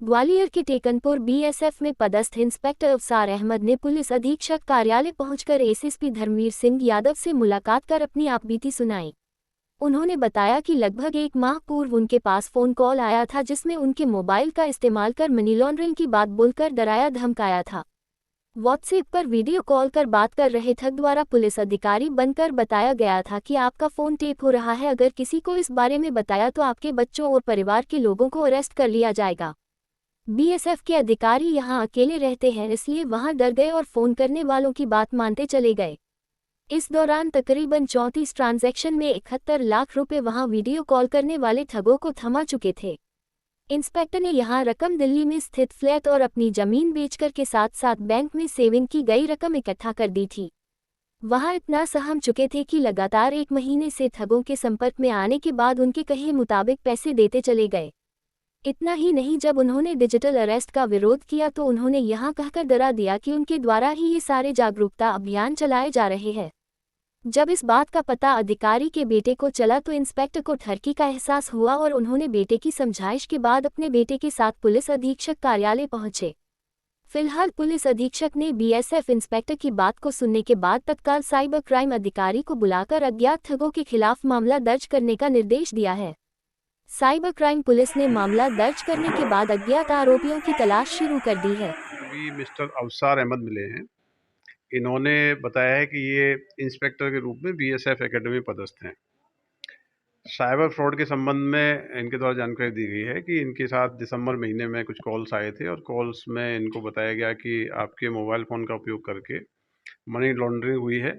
ग्वालियर के टेकनपुर बीएसएफ में पदस्थ इंस्पेक्टर अफसार अहमद ने पुलिस अधीक्षक कार्यालय पहुंचकर एसएसपी धर्मवीर सिंह यादव से मुलाकात कर अपनी आपबीती सुनाई। उन्होंने बताया कि लगभग एक माह पूर्व उनके पास फोन कॉल आया था जिसमें उनके मोबाइल का इस्तेमाल कर मनी लॉन्ड्रिंग की बात बोलकर डराया धमकाया था। व्हाट्सएप पर वीडियो कॉल कर बात कर रहे ठग द्वारा पुलिस अधिकारी बनकर बताया गया था कि आपका फोन टेप हो रहा है, अगर किसी को इस बारे में बताया तो आपके बच्चों और परिवार के लोगों को अरेस्ट कर लिया जाएगा। बीएसएफ के अधिकारी यहां अकेले रहते हैं, इसलिए वहां डर गए और फोन करने वालों की बात मानते चले गए। इस दौरान तकरीबन 34 ट्रांजैक्शन में 71 लाख रुपए वहां वीडियो कॉल करने वाले ठगों को थमा चुके थे। इंस्पेक्टर ने यहां रकम दिल्ली में स्थित फ्लैट और अपनी जमीन बेचकर के साथ साथ बैंक में सेविंग की गई रकम इकट्ठा कर दी थी। वहां इतना सहम चुके थे कि लगातार 1 महीने से ठगों के संपर्क में आने के बाद उनके कहे मुताबिक पैसे देते चले गए। इतना ही नहीं, जब उन्होंने डिजिटल अरेस्ट का विरोध किया तो उन्होंने यहां कहकर डरा दिया कि उनके द्वारा ही ये सारे जागरूकता अभियान चलाए जा रहे हैं। जब इस बात का पता अधिकारी के बेटे को चला तो इंस्पेक्टर को ठरकी का एहसास हुआ और उन्होंने बेटे की समझाइश के बाद अपने बेटे के साथ पुलिस अधीक्षक कार्यालय पहुंचे। फिलहाल पुलिस अधीक्षक ने बीएसएफ इंस्पेक्टर की बात को सुनने के बाद तत्काल साइबर क्राइम अधिकारी को बुलाकर अज्ञात ठगों के खिलाफ मामला दर्ज करने का निर्देश दिया है। साइबर क्राइम पुलिस ने मामला दर्ज करने के बाद अज्ञात आरोपियों की तलाश शुरू कर दी है। अभी मिस्टर अवसार अहमद मिले हैं। इन्होंने बताया है कि ये इंस्पेक्टर के रूप में बीएसएफ एकेडमी में पदस्थ हैं। साइबर फ्रॉड के संबंध में इनके द्वारा जानकारी दी गई है कि इनके साथ दिसंबर महीने में कुछ कॉल्स आए थे और कॉल्स में इनको बताया गया कि आपके मोबाइल फ़ोन का उपयोग करके मनी लॉन्ड्रिंग हुई है।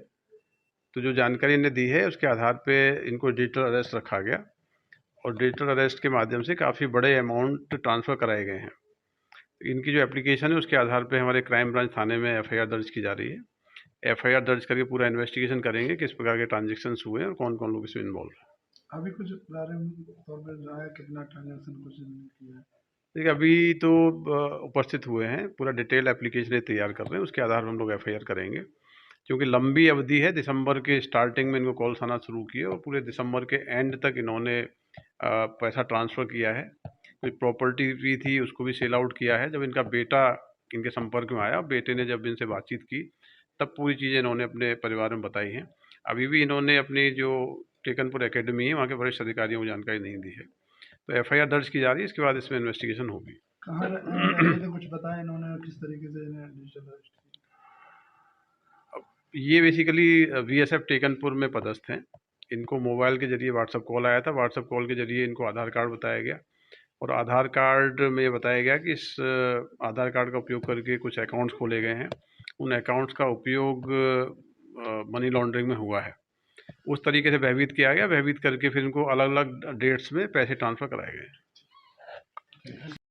तो जो जानकारी इन्हें दी है उसके आधार पे इनको डिजिटल अरेस्ट रखा गया और डिजिटल अरेस्ट के माध्यम से काफ़ी बड़े अमाउंट ट्रांसफ़र कराए गए हैं। इनकी जो एप्लीकेशन है उसके आधार पे हमारे क्राइम ब्रांच थाने में एफआईआर दर्ज की जा रही है। एफआईआर दर्ज करके पूरा इन्वेस्टिगेशन करेंगे किस प्रकार के ट्रांजेक्शन्स हुए हैं और कौन कौन लोग इसमें इन्वॉल्व हैं। अभी कुछ बारे में तौर पर रहा है कितना ट्रांजैक्शन कुछ किया है? देखिए अभी तो उपस्थित हुए हैं, पूरा डिटेल एप्लीकेशन तैयार कर रहे हैं, उसके आधार पर हम लोग एफआईआर करेंगे। क्योंकि लंबी अवधि है, दिसंबर के स्टार्टिंग में इनको कॉल्स आना शुरू किए और पूरे दिसंबर के एंड तक इन्होंने पैसा ट्रांसफ़र किया है। कोई प्रॉपर्टी भी थी उसको भी सेल आउट किया है। जब इनका बेटा इनके संपर्क में आया, बेटे ने जब इनसे बातचीत की तब पूरी चीज़ें इन्होंने अपने परिवार में बताई हैं। अभी भी इन्होंने अपनी जो टेकनपुर एकेडमी है वहाँ के वरिष्ठ अधिकारियों को जानकारी नहीं दी है। तो एफआईआर दर्ज की जा रही है, इसके बाद इसमें इन्वेस्टिगेशन होगी। कहाँ रहते थे कुछ बताया इन्होंने, किस तरीके से इन्हें डिजिटल अरेस्ट किया? ये बेसिकली बीएसएफ टेकनपुर में पदस्थ हैं। इनको मोबाइल के जरिए व्हाट्सएप कॉल आया था। व्हाट्सएप कॉल के जरिए इनको आधार कार्ड बताया गया और आधार कार्ड में ये बताया गया कि इस आधार कार्ड का उपयोग करके कुछ अकाउंट्स खोले गए हैं। उन अकाउंट्स का उपयोग मनी लॉन्ड्रिंग में हुआ है। उस तरीके से भयभीत किया गया, भयभीत करके फिर इनको अलग अलग डेट्स में पैसे ट्रांसफ़र कराए गए।